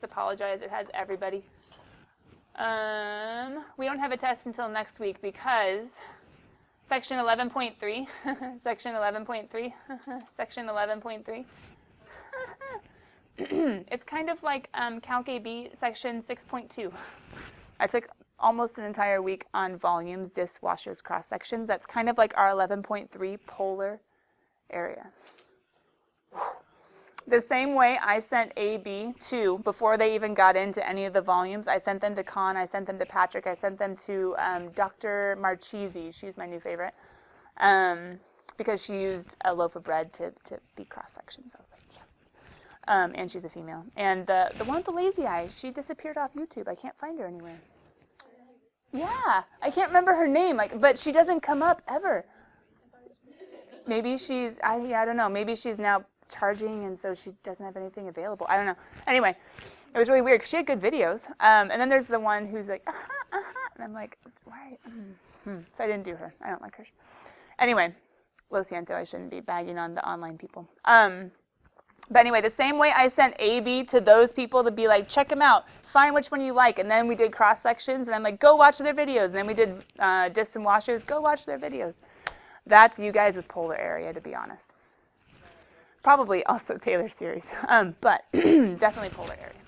apologize, it has everybody. We don't have a test until next week because section 11.3, section 11.3, section 11.3. It's kind of like CalcAB section 6.2. I took almost an entire week on volumes, disks, washers, cross sections. That's kind of like our 11.3 polar area. The same way I sent AB to, before they even got into any of the volumes, I sent them to Con, I sent them to Patrick, I sent them to Dr. Marchese, she's my new favorite, because she used a loaf of bread to be cross sections. I was like, yes. And she's a female. And the one with the lazy eye, she disappeared off YouTube. I can't find her anywhere. Yeah, I can't remember her name, but she doesn't come up ever. Maybe she's, I don't know, maybe she's now charging and so she doesn't have anything available. I don't know. Anyway, it was really weird because she had good videos. And then there's the one who's like, and I'm like, why? So I didn't do her. I don't like hers. Anyway, Lo siento, I shouldn't be bagging on the online people. But anyway, the same way I sent AB to those people to be like, check them out, find which one you like. And then we did cross sections and I'm like, go watch their videos. And then we did discs and washers, go watch their videos. That's you guys with polar area, to be honest. Probably also Taylor series, but definitely polar area.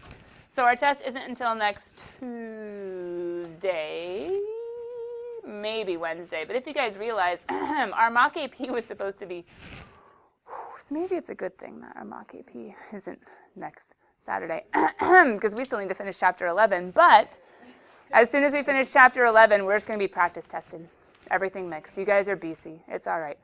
So our test isn't until next Tuesday, maybe Wednesday. But if you guys realize, our mock AP was supposed to be, so maybe it's a good thing that our mock AP isn't next Saturday, because we still need to finish chapter 11. But as soon as we finish chapter 11, we're just going to be practice tested. Everything mixed. You guys are BC. It's all right.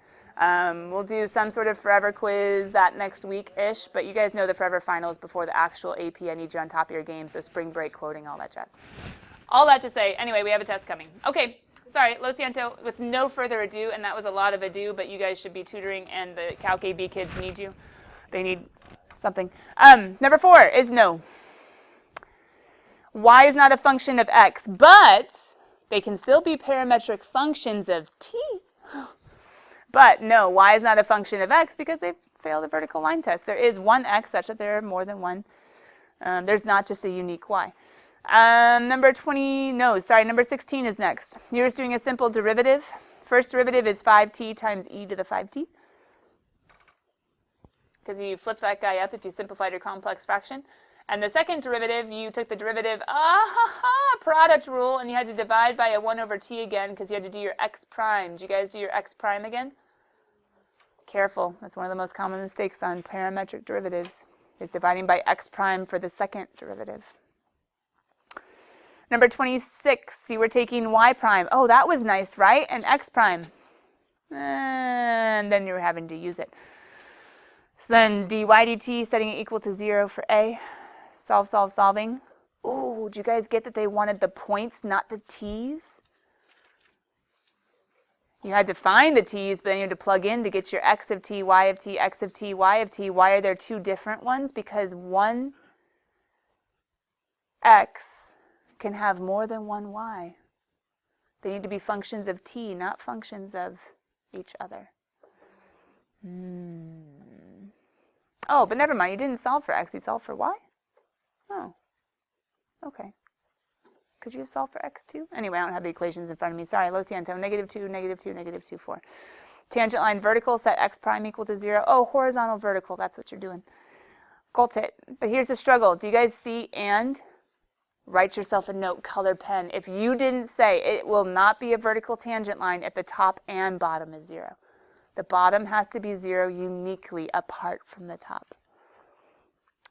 We'll do some sort of forever quiz that next week-ish, but you guys know the forever finals before the actual AP. I need you on top of your game, so spring break quoting, all that jazz. All that to say, anyway, we have a test coming. Okay, sorry, Lo siento, with no further ado, and that was a lot of ado, but you guys should be tutoring, and the CalcAB kids need you. They need something. Number 4 is no. Y is not a function of x, but they can still be parametric functions of t. But no, y is not a function of x because they failed the vertical line test. There is one x such that there are more than one. There's not just a unique y. Number 16 is next. You're just doing a simple derivative. First derivative is 5t times e to the 5t. Because you flip that guy up if you simplified your complex fraction. And the second derivative, you took the derivative product rule, and you had to divide by a 1 over t again because you had to do your x prime. Did you guys do your x prime again? Careful. That's one of the most common mistakes on parametric derivatives, is dividing by x prime for the second derivative. Number 26, you were taking y prime. Oh, that was nice, right? And x prime. And then you were having to use it. So then dy dt, setting it equal to 0 for a. Solving. Oh, did you guys get that they wanted the points, not the t's? You had to find the t's, but then you had to plug in to get your x of t, y of t, x of t, y of t. Why are there two different ones? Because one x can have more than one y. They need to be functions of t, not functions of each other. Oh, but never mind. You didn't solve for x. You solved for y? Oh, okay. Could you have solved for x too? Anyway, I don't have the equations in front of me. Sorry, lo siento. -2, -2, -2, 4. Tangent line vertical, set x prime equal to 0. Oh, horizontal vertical. That's what you're doing. Got it. But here's the struggle. Do you guys see and? Write yourself a note, color pen. If you didn't say, it will not be a vertical tangent line if the top and bottom is 0. The bottom has to be 0 uniquely apart from the top.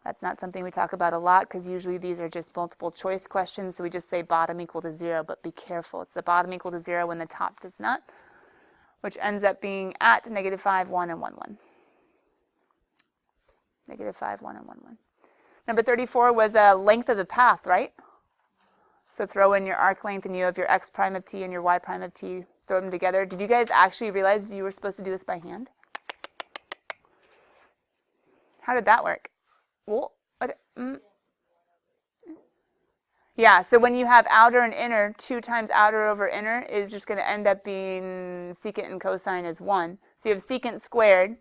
That's not something we talk about a lot because usually these are just multiple choice questions, so we just say bottom equal to 0, but be careful. It's the bottom equal to 0 when the top does not, which ends up being at -5, 1, and 1, 1. -5, 1, and 1, 1. Number 34 was a length of the path, right? So throw in your arc length and you have your x prime of t and your y prime of t. Throw them together. Did you guys actually realize you were supposed to do this by hand? How did that work? Yeah, so when you have outer and inner, 2 times outer over inner is just going to end up being secant and cosine is 1. So you have secant squared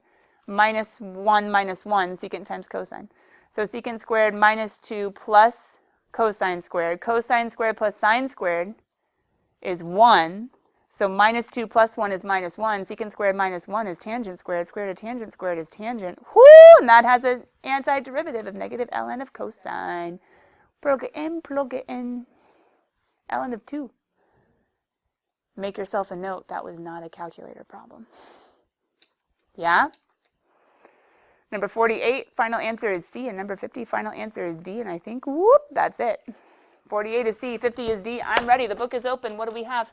minus 1 minus 1, secant times cosine. So secant squared minus 2 plus cosine squared. Cosine squared plus sine squared is 1. So minus 2 plus 1 is minus 1. Secant squared minus 1 is tangent squared. Square root of tangent squared is tangent. Whoo! And that has an antiderivative of negative ln of cosine. Plug it in, plug it in. ln of 2. Make yourself a note. That was not a calculator problem. Yeah? Number 48, final answer is C, and number 50, final answer is D, and I think, whoop, that's it. 48 is C, 50 is D. I'm ready. The book is open. What do we have?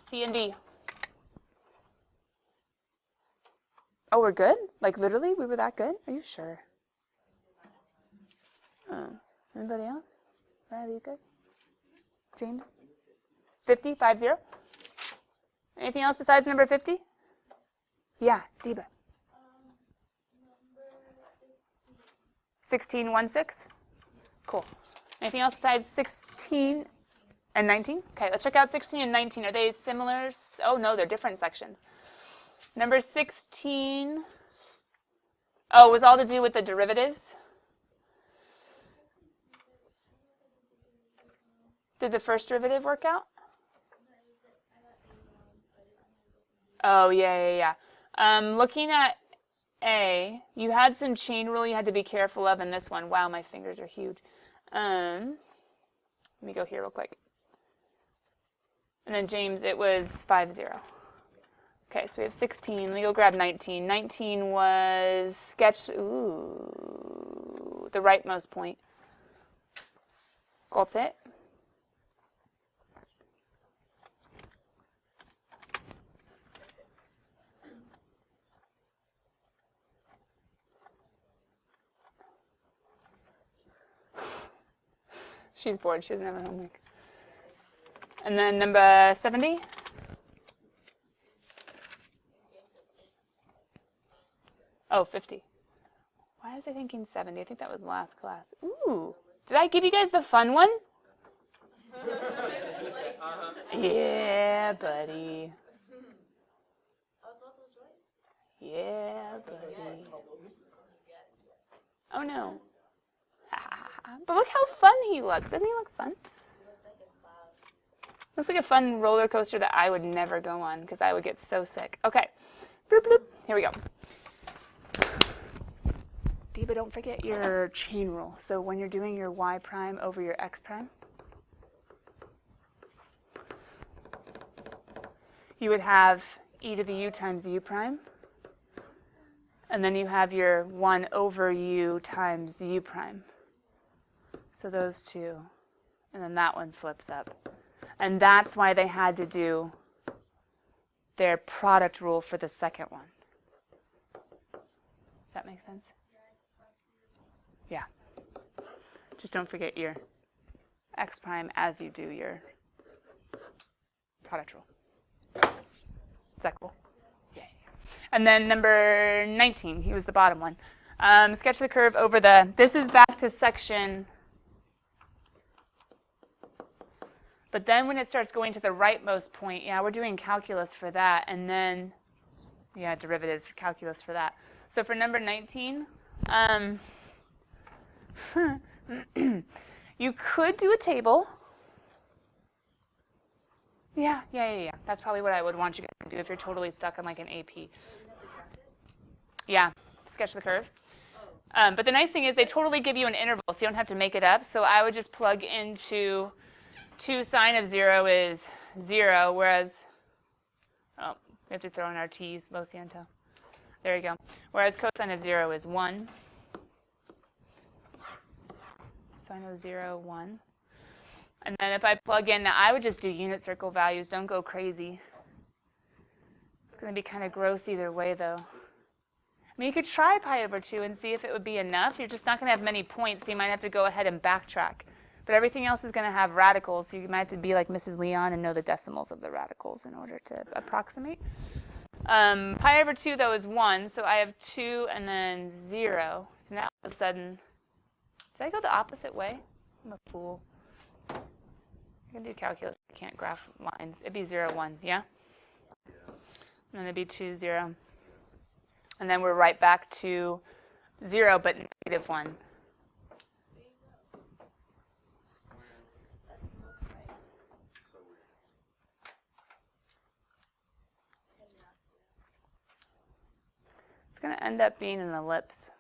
C and D. Oh, we're good? Like, literally? We were that good? Are you sure? Anybody else? Riley, you good? James? 50? 50? Anything else besides number 50? Yeah, Deba. 16, 1, 6? Cool. Anything else besides 16 and 19? Okay, let's check out 16 and 19. Are they similar? Oh, no, they're different sections. Number 16. Oh, it was all to do with the derivatives? Did the first derivative work out? Oh, yeah. Looking at A, you had some chain rule you had to be careful of in this one. Wow, my fingers are huge. Let me go here real quick. And then James, it was 50. Okay, so we have 16. Let me go grab 19. 19 was sketch, the rightmost point. Got it? She's bored. She doesn't have her homework. And then number 70. Oh, 50. Why was I thinking 70? I think that was last class. Ooh. Did I give you guys the fun one? Yeah, buddy. Yeah, buddy. Oh, no. But look how fun he looks. Doesn't he look fun? Looks like a fun roller coaster that I would never go on because I would get so sick. Okay. Bloop, bloop. Here we go. Deba, don't forget your chain rule. So when you're doing your y prime over your x prime, you would have e to the u times u prime. And then you have your 1 over u times u prime. So those two. And then that one flips up. And that's why they had to do their product rule for the second one. Does that make sense? Yeah. Just don't forget your x prime as you do your product rule. Is that cool? Yeah. And then number 19, he was the bottom one. Sketch the curve over the, this is back to section, but then when it starts going to the rightmost point, yeah, we're doing calculus for that, and then, yeah, derivatives, calculus for that. So for number 19, you could do a table. Yeah. That's probably what I would want you guys to do if you're totally stuck on like an AP. Yeah, sketch the curve. But the nice thing is they totally give you an interval, so you don't have to make it up. So I would just plug into 2 sine of 0 is 0, whereas, oh, we have to throw in our t's, lo siento. There you go. Whereas cosine of 0 is 1. Sine of 0, 1. And then if I plug in, now I would just do unit circle values. Don't go crazy. It's going to be kind of gross either way, though. I mean, you could try pi over 2 and see if it would be enough. You're just not going to have many points, so you might have to go ahead and backtrack. But everything else is going to have radicals, so you might have to be like Mrs. Leon and know the decimals of the radicals in order to approximate. Pi over 2, though, is 1, so I have 2 and then 0. So now all of a sudden, did I go the opposite way? I'm a fool. I can do calculus. I can't graph lines. It'd be 0, 1, yeah? And then it'd be 2, 0. And then we're right back to 0, but -1. It's going to end up being an ellipse.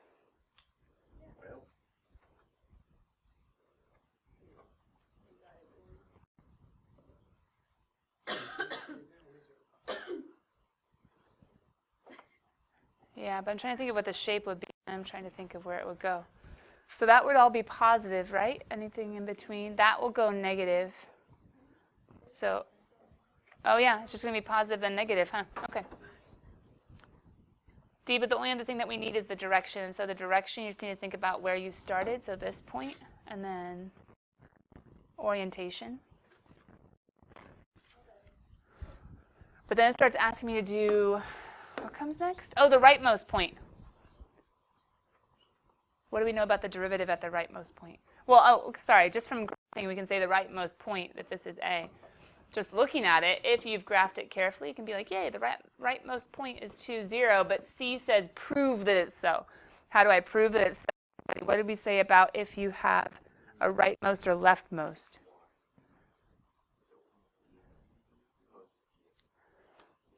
Yeah, but I'm trying to think of what the shape would be. I'm trying to think of where it would go. So that would all be positive, right? Anything in between. That will go negative. So, oh yeah, it's just going to be positive then negative, huh? Okay. D, but the only other thing that we need is the direction. So the direction, you just need to think about where you started. So this point, and then orientation. But then it starts asking me to do, what comes next? Oh, the rightmost point. What do we know about the derivative at the rightmost point? Well, oh, sorry, just from graphing, we can say the rightmost point, that this is A. Just looking at it, if you've graphed it carefully, you can be like, yay, the rightmost point is 2, 0, but C says prove that it's so. How do I prove that it's so? What did we say about if you have a rightmost or leftmost?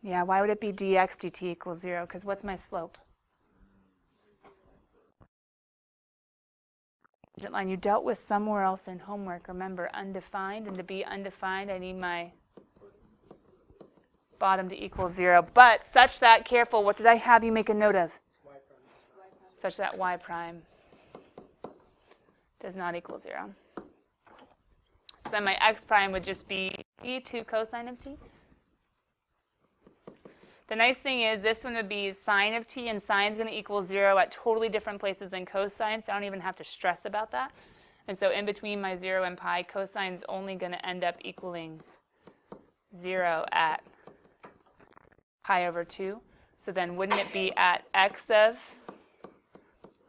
Yeah, why would it be dx dt equals 0? Because what's my slope? Line you dealt with somewhere else in homework. Remember, undefined, and to be undefined, I need my bottom to equal 0. But such that, careful, what did I have you make a note of? Y prime. Such that y prime does not equal 0. So then my x prime would just be e2 cosine of t. The nice thing is this one would be sine of t, and sine is going to equal 0 at totally different places than cosine, so I don't even have to stress about that. And so in between my 0 and pi, cosine is only going to end up equaling 0 at pi over 2. So then wouldn't it be at x of,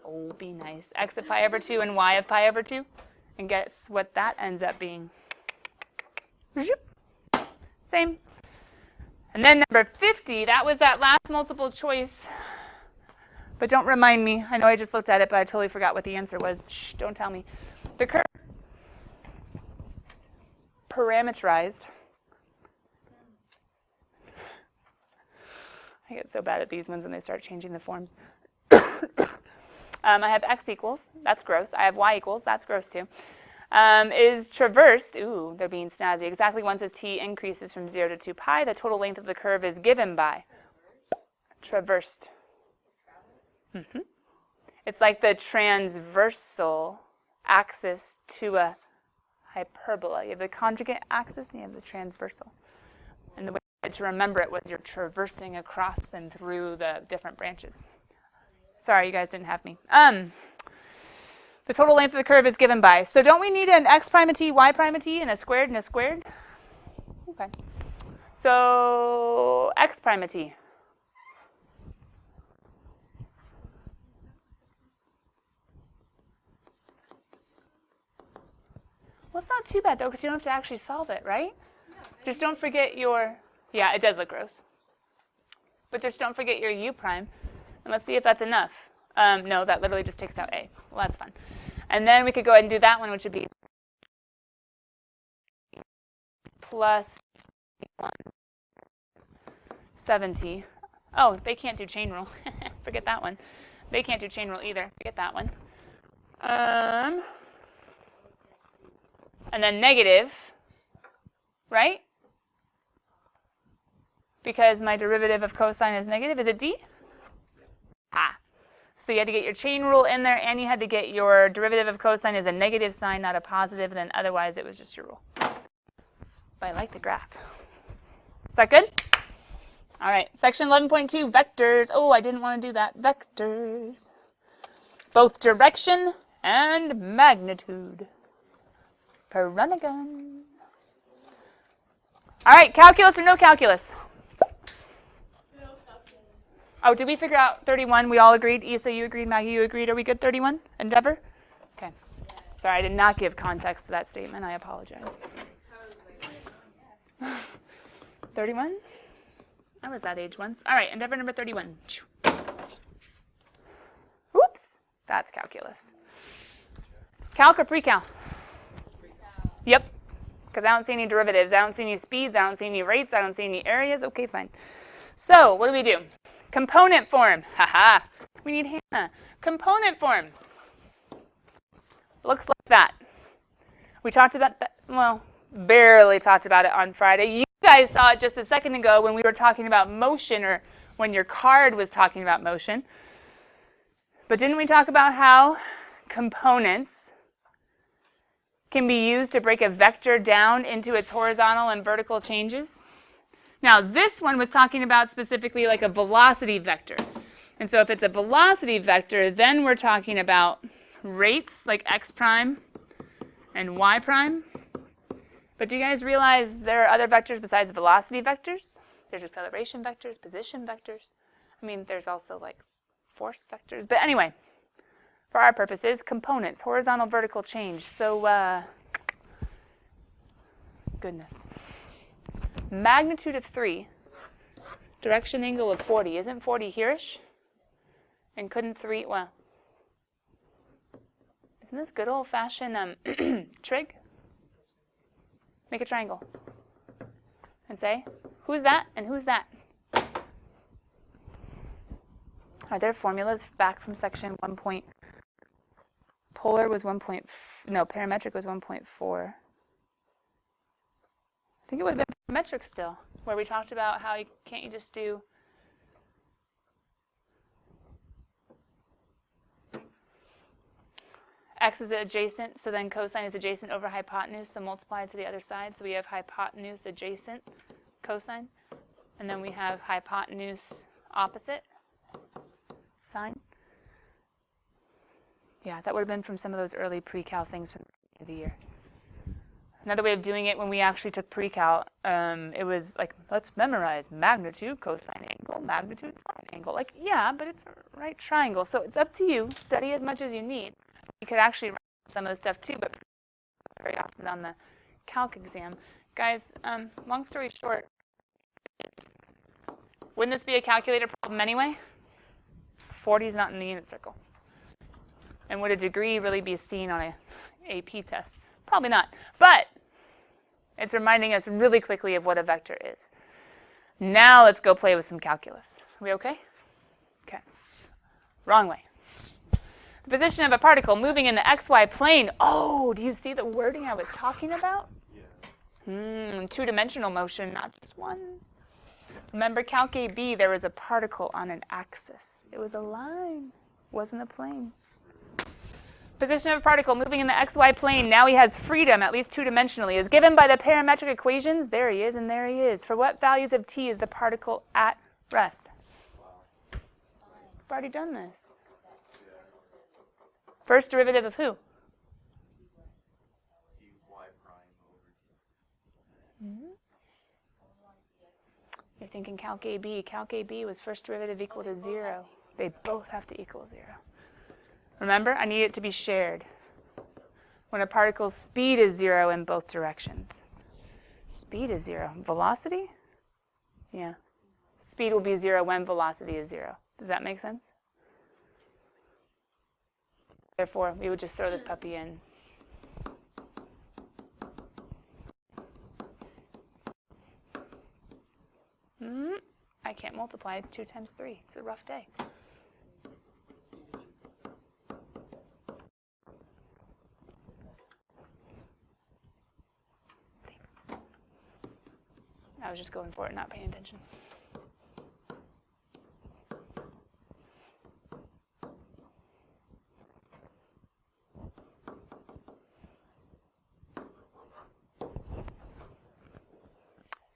oh, be nice, x of pi over 2 and y of pi over 2? And guess what that ends up being? Same. And then number 50, that was that last multiple choice. But don't remind me. I know I just looked at it, but I totally forgot what the answer was. Shh, don't tell me. The curve parameterized. I get so bad at these ones when they start changing the forms. I have x equals. That's gross. I have y equals. That's gross too. Is traversed, ooh, they're being snazzy, exactly once as t increases from 0 to 2 pi, the total length of the curve is given by traversed. It's like the transversal axis to a hyperbola. You have the conjugate axis and you have the transversal. And the way to remember it was you're traversing across and through the different branches. Sorry, you guys didn't have me. The total length of the curve is given by. So don't we need an x prime of t, y prime of t, and a squared and a squared? Okay. So x prime of t. Well, it's not too bad, though, because you don't have to actually solve it, right? Just don't forget your, yeah, it does look gross. But just don't forget your u prime. And let's see if that's enough. No, that literally just takes out a. Well, that's fun. And then we could go ahead and do that one, which would be plus 70. Oh, they can't do chain rule. Forget that one. They can't do chain rule either. Forget that one. And then negative, right? Because my derivative of cosine is negative. Is it d? Ah. So you had to get your chain rule in there, and you had to get your derivative of cosine as a negative sign, not a positive, and then otherwise it was just your rule. But I like the graph. Is that good? All right, section 11.2, vectors. Oh, I didn't want to do that. Vectors. Both direction and magnitude. Peranagon. All right, calculus or no calculus? Oh, did we figure out 31? We all agreed? Isa, you agreed? Maggie, you agreed? Are we good? 31? Endeavor? Okay. Sorry, I did not give context to that statement. I apologize. 31? I was that age once. All right, endeavor number 31. That's calculus. Calc or pre-cal? Yep. Because I don't see any derivatives. I don't see any speeds. I don't see any rates. I don't see any areas. Okay, fine. So what do? Component form. Haha. We need Hannah. Component form. Looks like that. We talked about that, well, barely talked about it on Friday. You guys saw it just a second ago when we were talking about motion, or when your card was talking about motion. But didn't we talk about how components can be used to break a vector down into its horizontal and vertical changes? Now, this one was talking about specifically like a velocity vector. And so if it's a velocity vector, then we're talking about rates like x prime and y prime. But do you guys realize there are other vectors besides velocity vectors? There's acceleration vectors, position vectors. I mean, there's also like force vectors. But anyway, for our purposes, components, horizontal, vertical change. So, goodness. Magnitude of 3, direction angle of 40. Isn't 40 here-ish? And couldn't 3, well, isn't this good old-fashioned trig? Make a triangle. And say, who's that and who's that? Are there formulas back from section 1 point? Polar was 1 point, no, parametric was 1.4. I think it would have been parametric still, where we talked about how can't you just do x is adjacent, so then cosine is adjacent over hypotenuse, so multiply to the other side. So we have hypotenuse adjacent cosine, and then we have hypotenuse opposite sine. Yeah, that would have been from some of those early pre-cal things from the beginning of the year. Another way of doing it when we actually took pre-cal, it was like, let's memorize magnitude, cosine angle, magnitude, sine angle. Like, yeah, but it's a right triangle. So it's up to you. Study as much as you need. You could actually write some of the stuff too, but very often on the calc exam. Guys, long story short, wouldn't this be a calculator problem anyway? 40 is not in the unit circle. And would a degree really be seen on a AP test? Probably not. But it's reminding us really quickly of what a vector is. Now let's go play with some calculus. Are we okay? Okay. Wrong way. The position of a particle moving in the xy plane. Oh, do you see the wording I was talking about? Yeah. Two-dimensional motion, not just one. Remember Calc AB, there was a particle on an axis. It was a line, wasn't a plane. Position of a particle moving in the xy plane. Now he has freedom, at least two-dimensionally, is given by the parametric equations. There he is, and there he is. For what values of t is the particle at rest? We've already done this. First derivative of who? You're thinking Calc AB. Calc AB was first derivative equal to 0. They both have to equal 0. Remember, I need it to be shared. When a particle's speed is 0 in both directions. Speed is 0. Velocity? Yeah. Speed will be 0 when velocity is 0. Does that make sense? Therefore, we would just throw this puppy in. I can't multiply 2 times 3. It's a rough day. I was just going for it, not paying attention.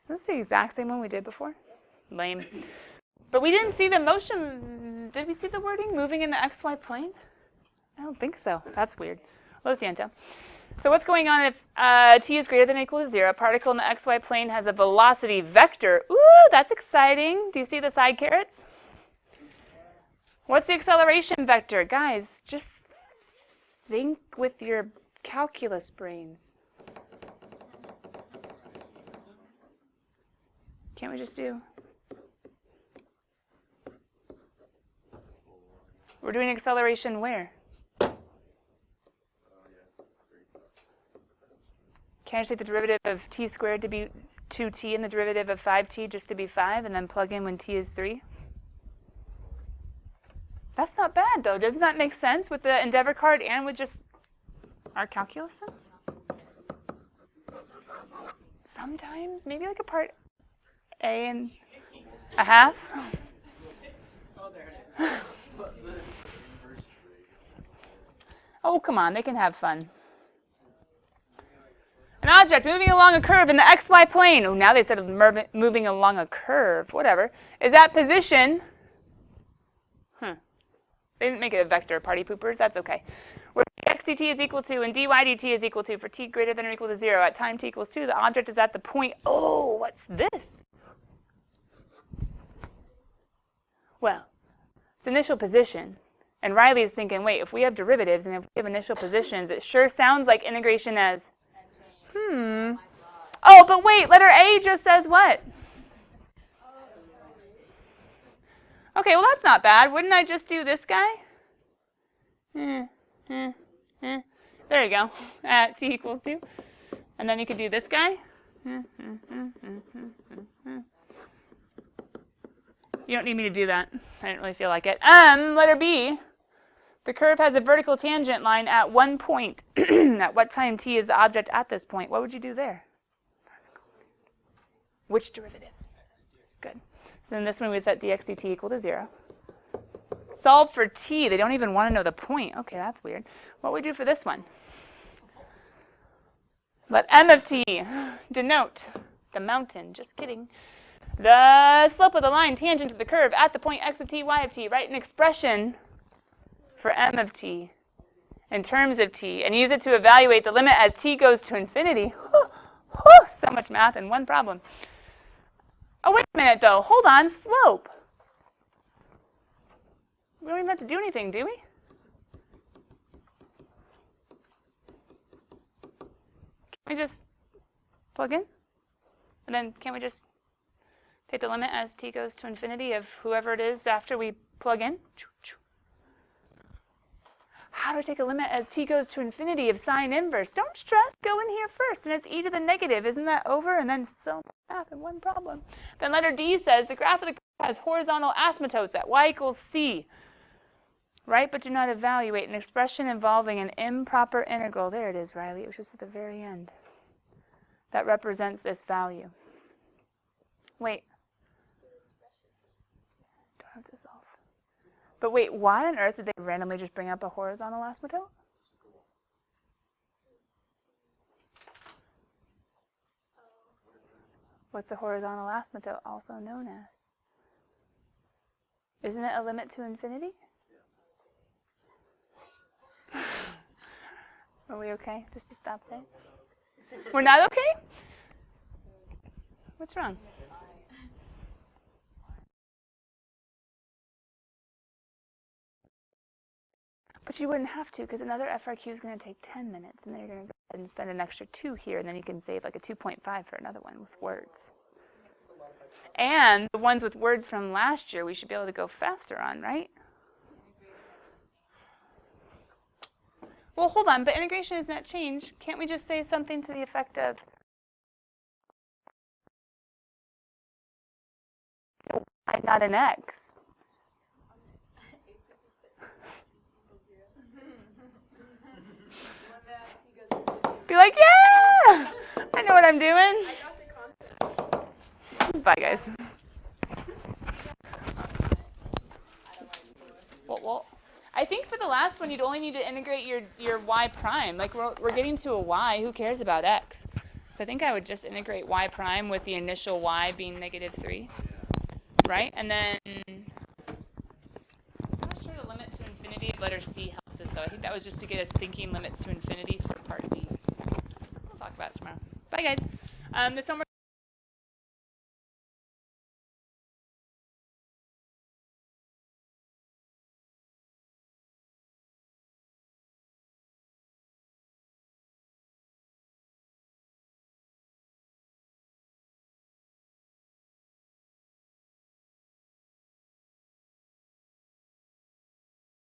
Is this the exact same one we did before? Lame. But we didn't see the motion. Did we see the wording moving in the xy plane? I don't think so. That's weird. Lo siento. So what's going on if t is greater than or equal to 0? A particle in the xy plane has a velocity vector. Ooh, that's exciting. Do you see the side carrots? What's the acceleration vector? Guys, just think with your calculus brains. Can't we just do? We're doing acceleration where? Can I just take the derivative of t squared to be 2t and the derivative of 5t just to be 5 and then plug in when t is 3? That's not bad, though. Doesn't that make sense with the Endeavor card and with just our calculus sense? Sometimes, maybe like a part A and a half. Oh, come on, they can have fun. An object moving along a curve in the xy plane. Oh, now they said moving along a curve. Whatever. Is at position. They didn't make it a vector, party poopers. That's okay. Where dx dt is equal to and dy dt is equal to for t greater than or equal to 0 at time t equals 2, the object is at the point. Oh, what's this? Well, it's initial position. And Riley's thinking, wait, if we have derivatives and if we have initial positions, it sure sounds like integration as, Oh, but wait, letter A just says what? Okay, well, that's not bad. Wouldn't I just do this guy? There you go. At t equals 2. And then you could do this guy. You don't need me to do that. I didn't really feel like it. Letter B. The curve has a vertical tangent line at one point. At what time t is the object at this point? What would you do there? Which derivative? Good. So in this one, we set dx dt equal to 0. Solve for t. They don't even want to know the point. Okay, that's weird. What would we do for this one? Let m of t denote the mountain. Just kidding. The slope of the line tangent to the curve at the point x of t, y of t. Write an expression for m of t in terms of t and use it to evaluate the limit as t goes to infinity. So much math in one problem. Oh, wait a minute, though. Hold on. Slope. We don't even have to do anything, do we? Can we just plug in? And then can't we just take the limit as t goes to infinity of whoever it is after we plug in? How do I take a limit as t goes to infinity of sine inverse? Don't stress. Go in here first. And it's e to the negative. Isn't that over? And then so much math in one problem. Then letter D says the graph of the curve has horizontal asymptotes at y equals c. Right? But do not evaluate an expression involving an improper integral. There it is, Riley. It was just at the very end. That represents this value. Wait. Don't have to solve. But wait, why on earth did they randomly just bring up a horizontal asymptote? What's a horizontal asymptote also known as? Isn't it a limit to infinity? Are we okay? Just to stop there? We're not okay? What's wrong? But you wouldn't have to, because another FRQ is going to take 10 minutes, and then you're going to go ahead and spend an extra 2 here, and then you can save like a 2.5 for another one with words. And the ones with words from last year, we should be able to go faster on, right? Well, hold on, but integration is not change. Can't we just say something to the effect of y, not an x? Be like, yeah! I know what I'm doing. Bye, guys. Well, I think for the last one, you'd only need to integrate your y prime. Like, we're getting to a y. Who cares about x? So I think I would just integrate y prime with the initial y being -3. Right? And then I'm not sure the limit to infinity of letter C helps us, though. I think that was just to get us thinking limits to infinity for part D. We'll talk about it tomorrow. Bye, guys. This homework